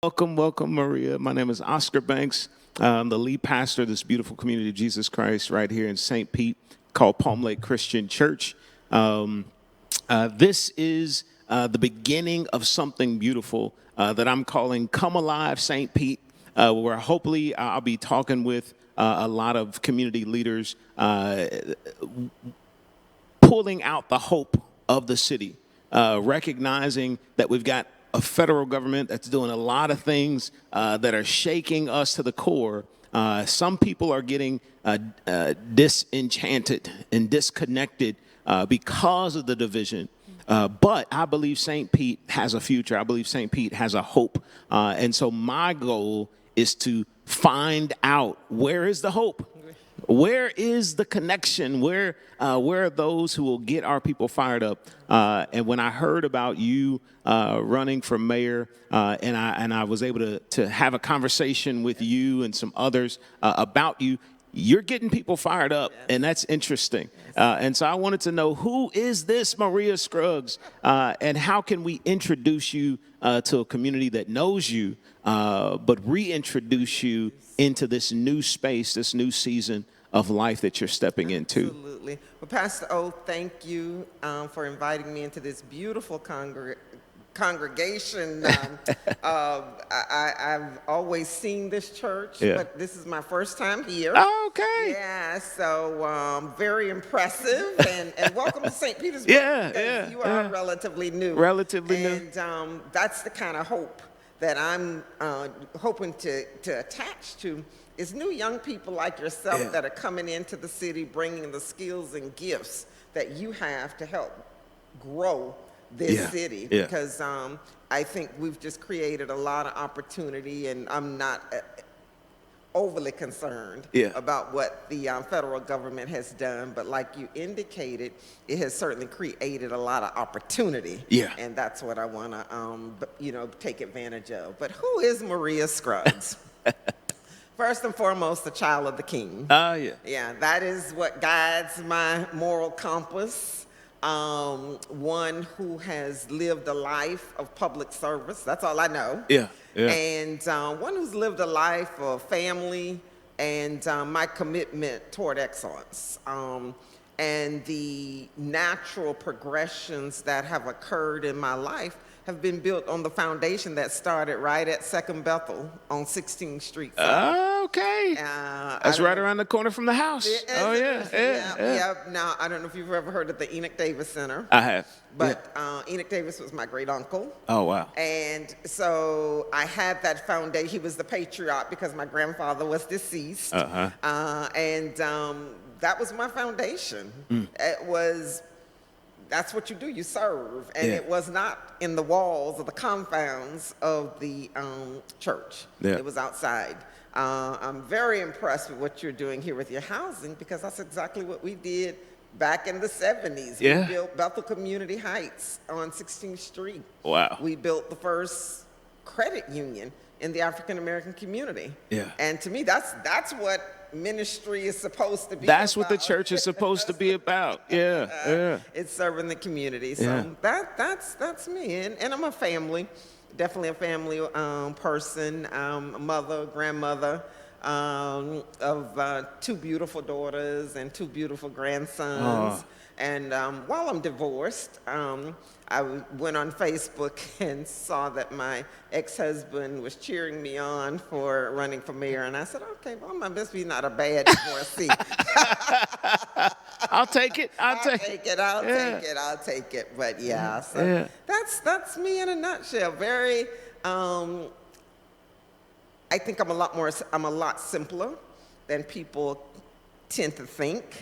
Welcome, Maria. My name is Oscar Banks. I'm the lead pastor of this beautiful community of Jesus Christ right here in St. Pete called Palm Lake Christian Church. This is the beginning of something beautiful that I'm calling Come Alive St. Pete, where hopefully I'll be talking with a lot of community leaders, pulling out the hope of the city, recognizing that we've got a federal government that's doing a lot of things that are shaking us to the core. Some people are getting disenchanted and disconnected because of the division. But I believe St. Pete has a future. I believe St. Pete has a hope. And so my goal is to find out, where is the hope? Where is the connection? Where are those who will get our people fired up? And when I heard about you running for mayor, and I was able to have a conversation with you and some others about you, you're getting people fired up, and that's interesting. And so I wanted to know, who is this Maria Scruggs, and how can we introduce you to a community that knows you, but reintroduce you into this new space, this new season of life that you're stepping into? Absolutely. Well, Pastor O, thank you for inviting me into this beautiful congregation. I've always seen this church, but this is my first time here. Oh, okay. Yeah, so very impressive, and welcome to St. Petersburg. Yeah. You are relatively new. Relatively new. And that's the kind of hope that I'm hoping to attach to, is new young people like yourself that are coming into the city, bringing the skills and gifts that you have to help grow this city. Because I think we've just created a lot of opportunity, and I'm not overly concerned about what the federal government has done, but like you indicated, it has certainly created a lot of opportunity. And that's what I want to take advantage of. But who is Maria Scruggs? First and foremost, a child of the King. Yeah, that is what guides my moral compass. One who has lived a life of public service. That's all I know. And one who's lived a life of family and my commitment toward excellence. And the natural progressions that have occurred in my life have been built on the foundation that started right at Second Bethel on 16th Street. Okay. That's right around the corner from the house. Yeah. Now, I don't know if you've ever heard of the Enoch Davis Center. I have. But Enoch Davis was my great uncle. Oh, wow. And so I had that foundation. He was the patriarch because my grandfather was deceased. And that was my foundation. That's what you do, you serve. And it was not in the walls or the confounds of the church. It was outside. I'm very impressed with what you're doing here with your housing, because that's exactly what we did back in the 70s. We built Bethel Community Heights on 16th Street. Wow. We built the first credit union in the African American community. And to me, that's what ministry is supposed to be. That's what the church is supposed to be about. It's serving the community. So that's me. And I'm a family, definitely a family person, a mother, grandmother of two beautiful daughters and two beautiful grandsons. And while I'm divorced, I went on Facebook and saw that my ex-husband was cheering me on for running for mayor. And I said, okay, well, I must be not a bad divorcee. I'll take it. I'll take it. But that's me in a nutshell. Very, I think I'm a lot simpler than people tend to think.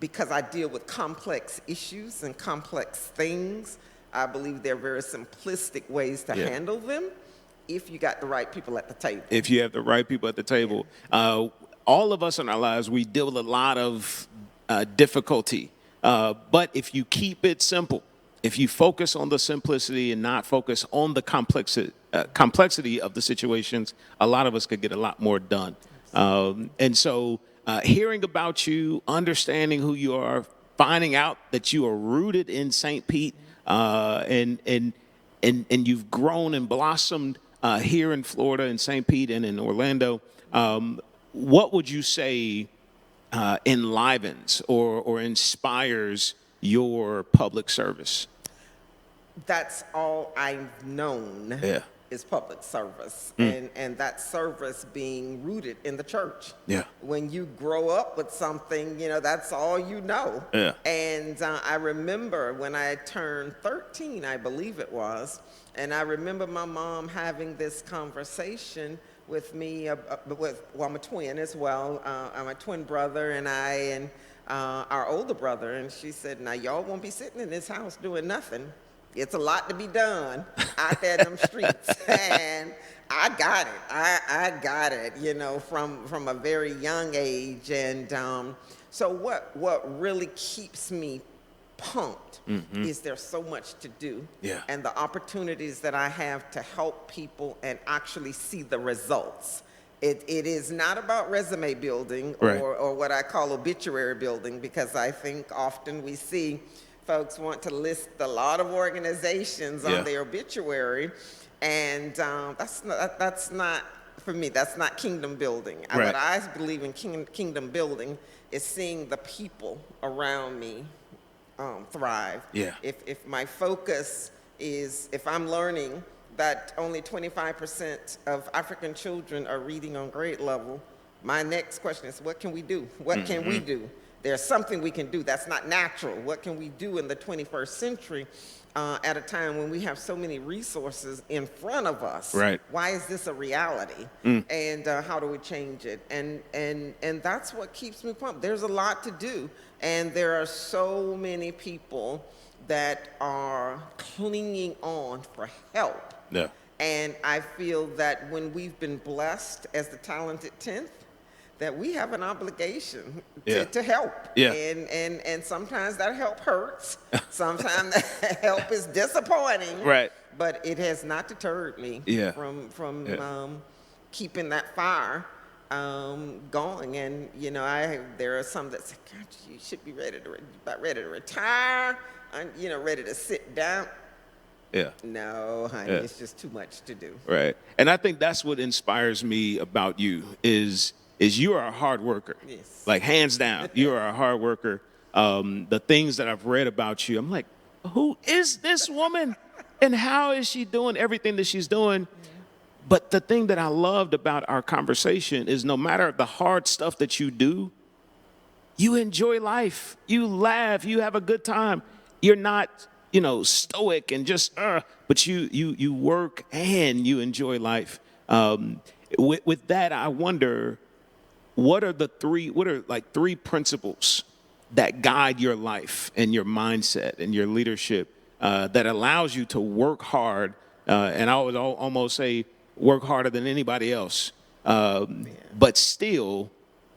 Because I deal with complex issues and complex things. I believe there are very simplistic ways to handle them if you got the right people at the table. If you have the right people at the table. All of us in our lives, we deal with a lot of difficulty. But if you keep it simple, if you focus on the simplicity and not focus on the complexity of the situations, a lot of us could get a lot more done. And so hearing about you, understanding who you are, finding out that you are rooted in St. Pete, and and you've grown and blossomed here in Florida, in St. Pete, and in Orlando. What would you say enlivens or inspires your public service? That's all I've known. Yeah. Is public service, and that service being rooted in the church. Yeah. When you grow up with something, that's all you know. Yeah. And I remember when I turned 13, I believe it was, and I remember my mom having this conversation with me. I'm a twin as well. I'm a twin brother, and our older brother, and she said, "Now y'all won't be sitting in this house doing nothing. It's a lot to be done out there in them streets." And I got it. I got it, from a very young age. And so what really keeps me pumped is there's so much to do. Yeah. And the opportunities that I have to help people and actually see the results. It is not about resume building or what I call obituary building, because I think often we see folks want to list a lot of organizations on their obituary, and that's not, for me, that's not kingdom building. Right. What I believe in kingdom building is seeing the people around me thrive. Yeah. If my focus is, if I'm learning that only 25% of African children are reading on grade level, my next question is, what can we do? What can we do? There's something we can do that's not natural. What can we do in the 21st century at a time when we have so many resources in front of us? Right. Why is this a reality? And how do we change it? And that's what keeps me pumped. There's a lot to do. And there are so many people that are clinging on for help. Yeah. And I feel that when we've been blessed as the talented 10th, that we have an obligation to help. Yeah. And sometimes that help hurts. Sometimes that help is disappointing. Right. But it has not deterred me from keeping that fire going. And there are some that say, "God, you should be ready to retire, and ready to sit down." Yeah. No, honey, it's just too much to do. Right. And I think that's what inspires me about you is you are a hard worker. Yes. Like, hands down, you are a hard worker. The things that I've read about you, I'm like, who is this woman? And how is she doing everything that she's doing? But the thing that I loved about our conversation is no matter the hard stuff that you do, you enjoy life. You laugh. You have a good time. You're not, stoic and just, but you work and you enjoy life. With that, I wonder, what are three principles that guide your life and your mindset and your leadership that allows you to work hard, and I would almost say work harder than anybody else, but still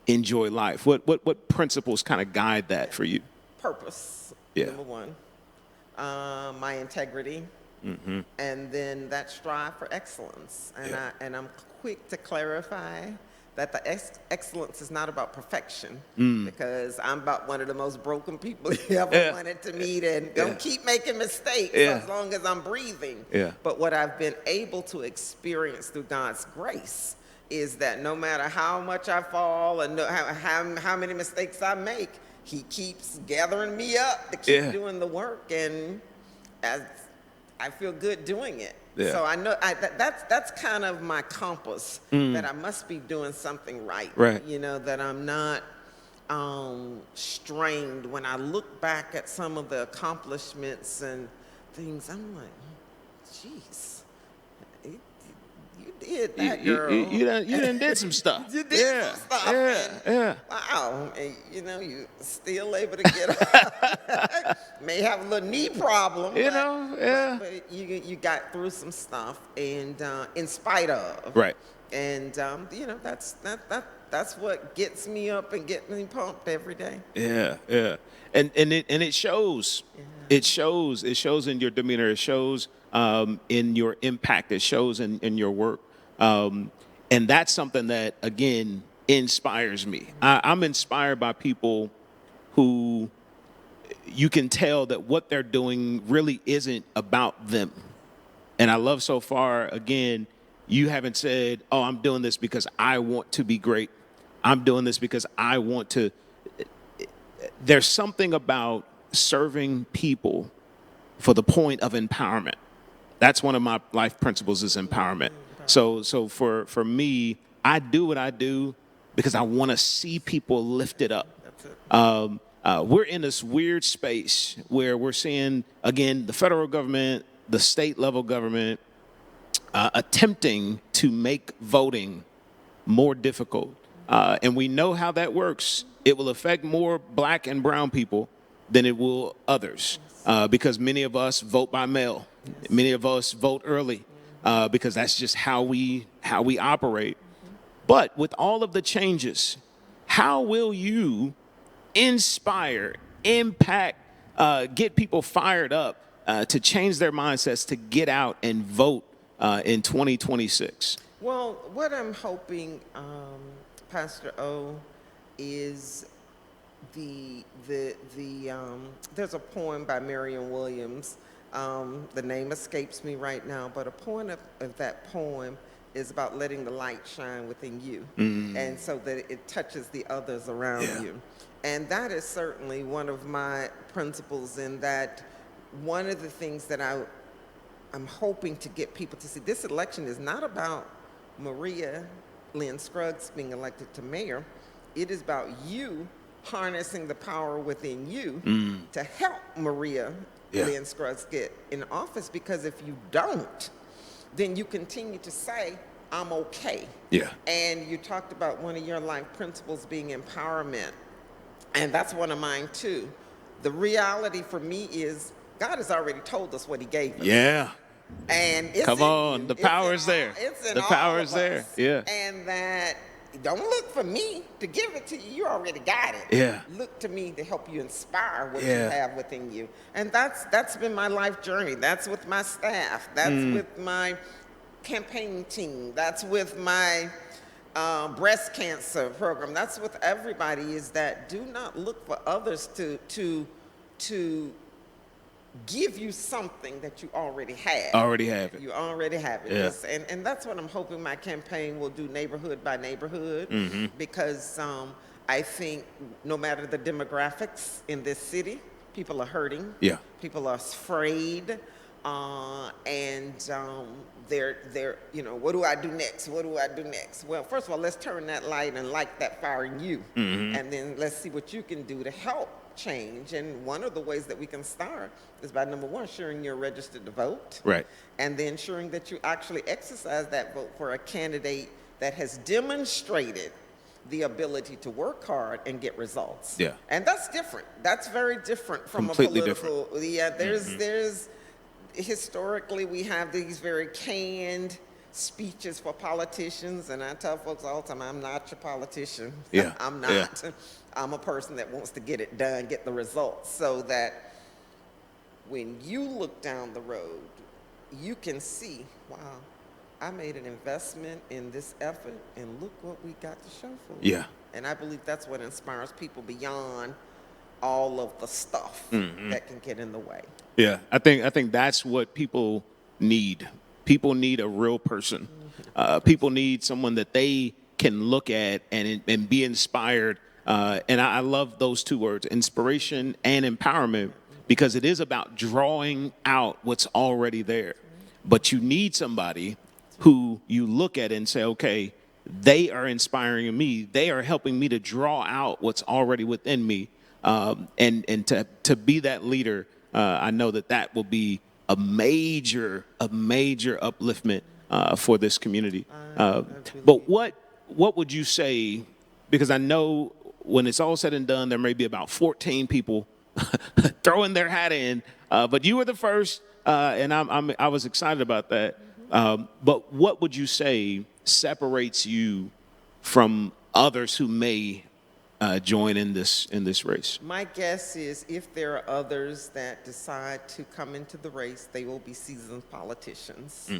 enjoy life? What principles kind of guide that for you? Purpose, Yeah. number one. My integrity, and then that strive for excellence. And I'm quick to clarify that the excellence is not about perfection, because I'm about one of the most broken people you ever wanted to meet, and gonna keep making mistakes as long as I'm breathing. Yeah. But what I've been able to experience through God's grace is that no matter how much I fall and how many mistakes I make, He keeps gathering me up to keep doing the work, and I feel good doing it. Yeah. So I know that's kind of my compass, that I must be doing something right. Right. That I'm not strained. When I look back at some of the accomplishments and things, I'm like, geez, you did that, girl. You done did some stuff. You did some stuff. Yeah. Wow. And, you still able to get up. May have a little knee problem. But you got through some stuff, and in spite of. Right. And, that's what gets me up and gets me pumped every day. Yeah. And it shows. Yeah. It shows in your demeanor. It shows in your impact. It shows in your work. And that's something that, again, inspires me. I'm inspired by people who you can tell that what they're doing really isn't about them. And I love so far, again, you haven't said, oh, I'm doing this because I want to be great. I'm doing this because I want to. There's something about serving people for the point of empowerment. That's one of my life principles is empowerment. So for me, I do what I do because I want to see people lifted up. That's it. We're in this weird space where we're seeing, again, the federal government, the state level government attempting to make voting more difficult. And we know how that works. It will affect more black and brown people than it will others because many of us vote by mail. Many of us vote early because that's just how we operate. But with all of the changes, how will you inspire, impact, get people fired up to change their mindsets to get out and vote in 2026? Well, what I'm hoping, Pastor O, is there's a poem by Marion Williams. The name escapes me right now, but a point of that poem is about letting the light shine within you, and so that it touches the others around you. And that is certainly one of my principles, in that one of the things that I'm hoping to get people to see. This election is not about Maria Lynn Scruggs being elected to mayor. It is about you harnessing the power within you to help Maria Lynn Scruggs get in office, because if you don't, then you continue to say, I'm okay. Yeah. And you talked about one of your life principles being empowerment. And that's one of mine too. The reality for me is God has already told us what he gave us. Yeah. And it's Come in on, you. the It's power in is there. It's in The all power of is there. us. Yeah. And that, don't look for me to give it to you. You already got it. Yeah. Look to me to help you inspire what Yeah. you have within you. And that's been my life journey. That's with my staff. That's with my campaign team. That's with my breast cancer program. That's with everybody, is that do not look for others to give you something that you already have. Already have it. You already have it. Yeah. Just- and that's what I'm hoping my campaign will do, neighborhood by neighborhood, because I think no matter the demographics in this city, people are hurting. Yeah. People are afraid. And they're, what do I do next? What do I do next? Well, first of all, let's turn that light and light that fire in you. And then let's see what you can do to help change. And one of the ways that we can start is by, number one, ensuring you're registered to vote. Right. And then ensuring that you actually exercise that vote for a candidate that has demonstrated the ability to work hard and get results. Yeah. And that's different. That's very different from Completely a political. Yeah, there's historically, we have these very canned speeches for politicians, and I tell folks all the time, I'm not your politician. Yeah. I'm not. Yeah. I'm a person that wants to get it done, get the results, so that when you look down the road, you can see, wow, I made an investment in this effort, and look what we got to show for it. Yeah. And I believe that's what inspires people beyond all of the stuff that can get in the way. Yeah, I think that's what people need. People need a real person. People need someone that they can look at and be inspired. And I love those two words, inspiration and empowerment, because it is about drawing out what's already there. But you need somebody who you look at and say, okay, they are inspiring me. They are helping me to draw out what's already within me. And to be that leader, I know that will be a major upliftment for this community. But what would you say? Because I know when it's all said and done, there may be about 14 people throwing their hat in. But you were the first, and I was excited about that. But what would you say separates you from others who may join in this race? My guess is if there are others that decide to come into the race, they will be seasoned politicians.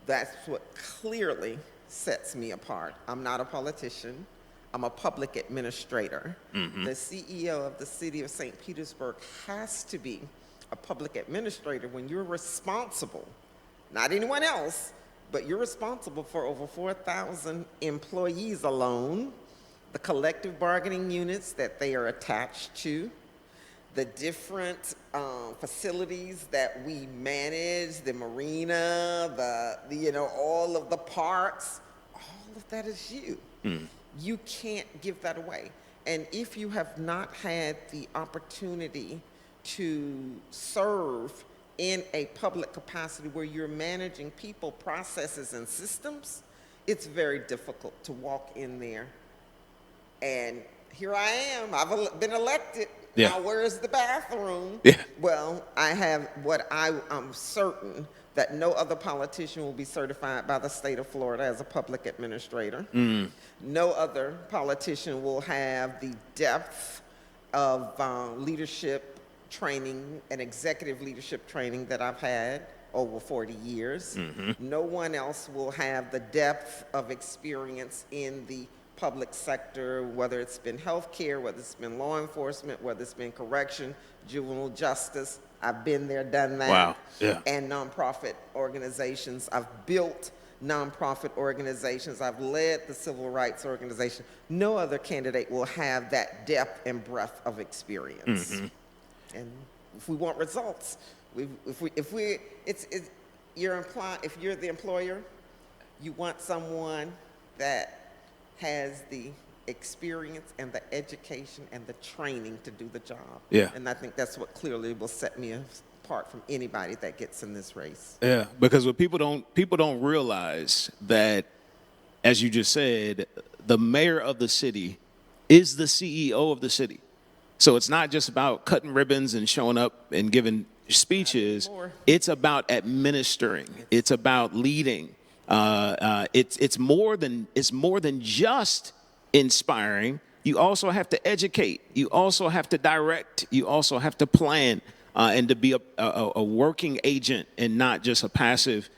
That's what clearly sets me apart. I'm not a politician. I'm a public administrator. The CEO of the city of St. Petersburg has to be a public administrator when you're responsible not anyone else, but you're responsible for over 4,000 employees alone, the collective bargaining units that they are attached to, the different facilities that we manage, the marina, all of the parks, all of that is you. You can't give that away. And if you have not had the opportunity to serve in a public capacity where you're managing people, processes, and systems, it's very difficult to walk in there. And here I am, I've been elected. Yeah. Now, where's the bathroom? Yeah. Well, I have what I'm certain that no other politician will be certified by the state of Florida as a public administrator. No other politician will have the depth of leadership training and executive leadership training that I've had over 40 years. No one else will have the depth of experience in the public sector, whether it's been healthcare, whether it's been law enforcement, whether it's been correction, juvenile justice. I've been there, done that. Wow. Yeah. And nonprofit organizations. I've built nonprofit organizations. I've led the civil rights organization. No other candidate will have that depth and breadth of experience. And if we want results, if you're the employer, you want someone that has the experience and the education and the training to do the job. Yeah. And I think that's what clearly will set me apart from anybody that gets in this race. Yeah, because what people don't realize that, as you just said, the mayor of the city is the CEO of the city. So it's not just about cutting ribbons and showing up and giving speeches. It's about administering. It's about leading. It's more than just inspiring. You also have to educate. You also have to direct. You also have to plan, and to be a working agent and not just a passive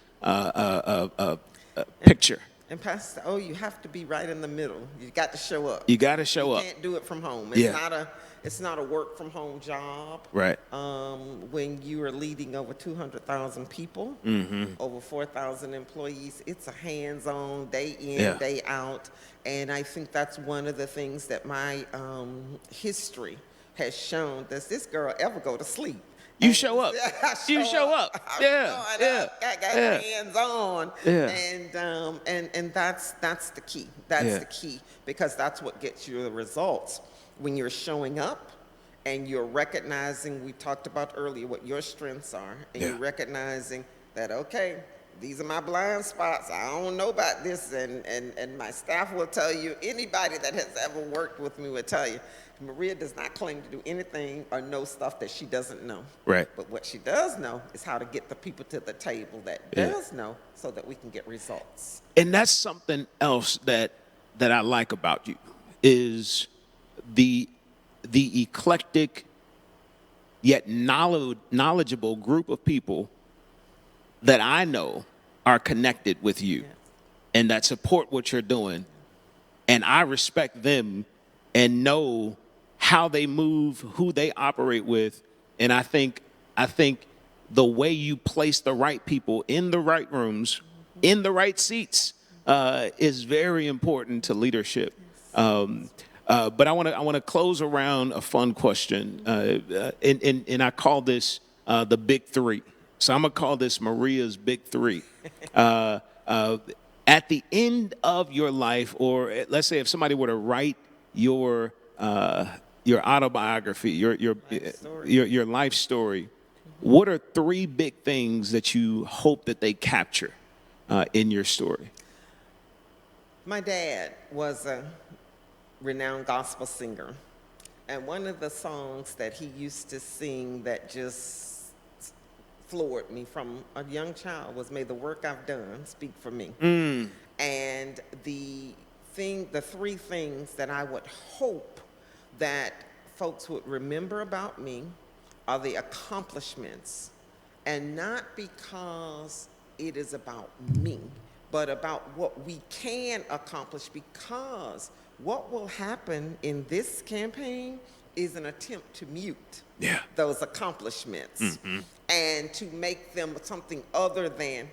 picture. And Pastor, you have to be right in the middle. You got to show up. You got to show up. You can't do it from home. It's not a work from home job. Right. When you are leading over 200,000 people, over 4,000 employees, it's a hands-on, day in, day out. And I think that's one of the things that my history has shown. Does this girl ever go to sleep? You show up. You show up. Yeah. I got hands on. Yeah. And that's the key. That's the key, because that's what gets you the results. When you're showing up and you're recognizing, we talked about earlier, what your strengths are, and you're recognizing that, okay, these are my blind spots. I don't know about this, and my staff will tell you, anybody that has ever worked with me will tell you, Maria does not claim to do anything or know stuff that she doesn't know. Right. But what she does know is how to get the people to the table that does know, so that we can get results. And that's something else that I like about you, is the eclectic yet knowledgeable group of people that I know are connected with you and that support what you're doing. And I respect them and know how they move, who they operate with. And I think the way you place the right people in the right rooms, in the right seats, is very important to leadership. But I want to close around a fun question, and I call this the Big Three. So I'm gonna call this Maria's Big Three. At the end of your life, or let's say if somebody were to write your autobiography, your life story, what are three big things that you hope that they capture in your story? My dad was a renowned gospel singer, and one of the songs that he used to sing that just floored me from a young child was "May the Work I've Done Speak for Me." And the three things that I would hope that folks would remember about me are the accomplishments, and not because it is about me, but about what we can accomplish, because what will happen in this campaign is an attempt to mute those accomplishments and to make them something other than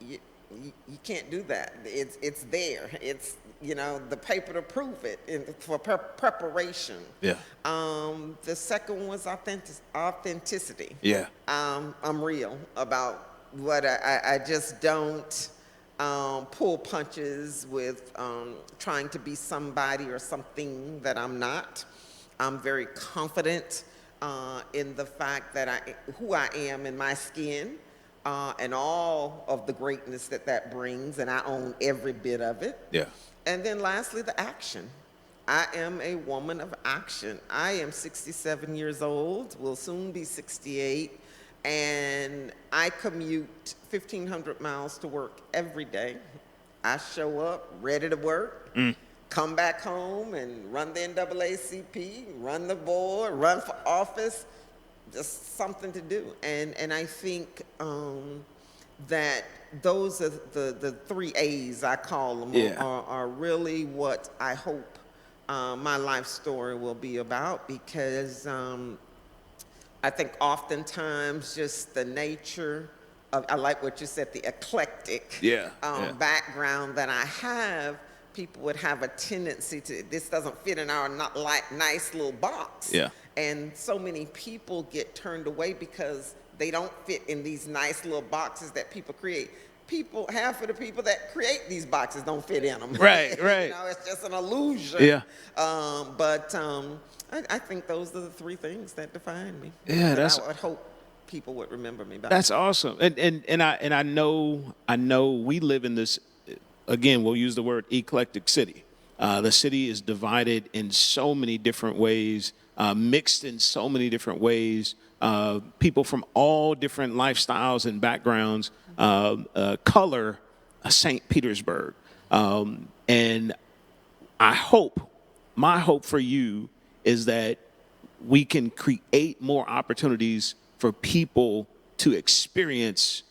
you can't do that. It's there. It's, the paper to prove it for preparation. Yeah. The second was authenticity. Yeah. I'm real about what I just don't pull punches with trying to be somebody or something that I'm not. I'm very confident in the fact that who I am in my skin. And all of the greatness that brings, and I own every bit of it. Yeah. And then lastly, the action. I am a woman of action. I am 67 years old, will soon be 68, and I commute 1,500 miles to work every day. I show up ready to work, come back home and run the NAACP, run the board, run for office, just something to do. And I think that those are the 3 A's, I call them, Yeah. are really what I hope my life story will be about, because I think oftentimes just the nature of, I like what you said, the eclectic Yeah. background that I have, people would have a tendency to, this doesn't fit in our nice little box. Yeah. And so many people get turned away because they don't fit in these nice little boxes that people create. Half of the people that create these boxes don't fit in them. Right. It's just an illusion. Yeah. But I think those are the 3 things that define me. Yeah, that I would hope people would remember me by. That's awesome. And I know we live in this, again, we'll use the word eclectic city. The city is divided in so many different ways, mixed in so many different ways. People from all different lifestyles and backgrounds color St. Petersburg. And my hope for you is that we can create more opportunities for people to experience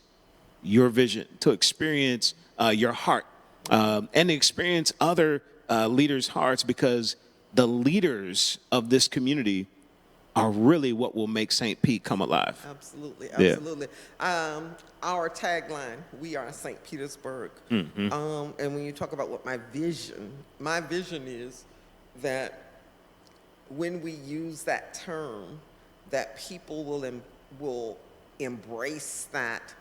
your vision, to experience your heart, and experience other leaders' hearts, because the leaders of this community are really what will make St. Pete come alive. Absolutely. Yeah. Our tagline, we are St. Petersburg. Mm-hmm. And when you talk about what my vision is that when we use that term, that people will embrace that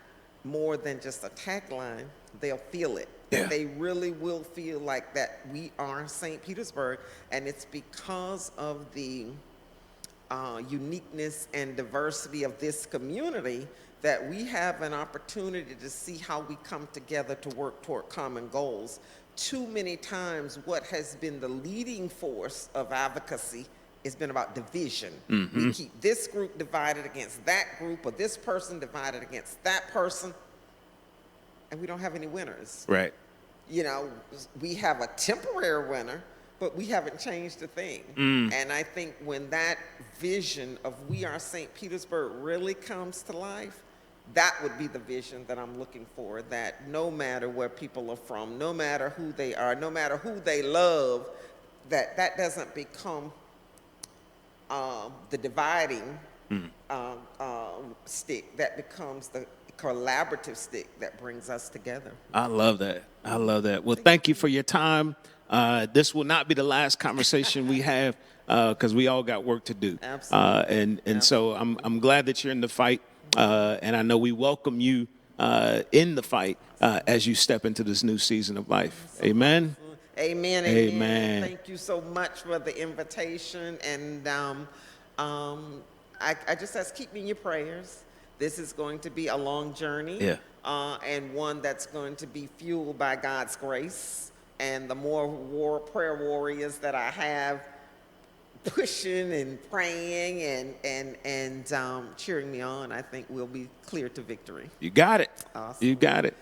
more than just a tagline. They'll feel it. Yeah. They really will feel like that we are St. Petersburg, and it's because of the uniqueness and diversity of this community that we have an opportunity to see how we come together to work toward common goals. Too many times what has been the leading force of advocacy has been about division. Mm-hmm. We keep this group divided against that group, or this person divided against that person, and we don't have any winners. Right. We have a temporary winner, but we haven't changed a thing. And I think when that vision of we are St. Petersburg really comes to life, that would be the vision that I'm looking for, that no matter where people are from, no matter who they are, no matter who they love, that doesn't become the dividing stick, that becomes the collaborative stick that brings us together. I love that. Well, thank you for your time. This will not be the last conversation we have, because we all got work to do. Absolutely. And so I'm glad that you're in the fight, and I know we welcome you in the fight as you step into this new season of life. Amen. Amen. Amen. Thank you so much for the invitation, and I just ask, keep me in your prayers. This is going to be a long journey, and one that's going to be fueled by God's grace. And the more prayer warriors that I have pushing and praying and cheering me on, I think we'll be clear to victory. You got it. Awesome. You got it.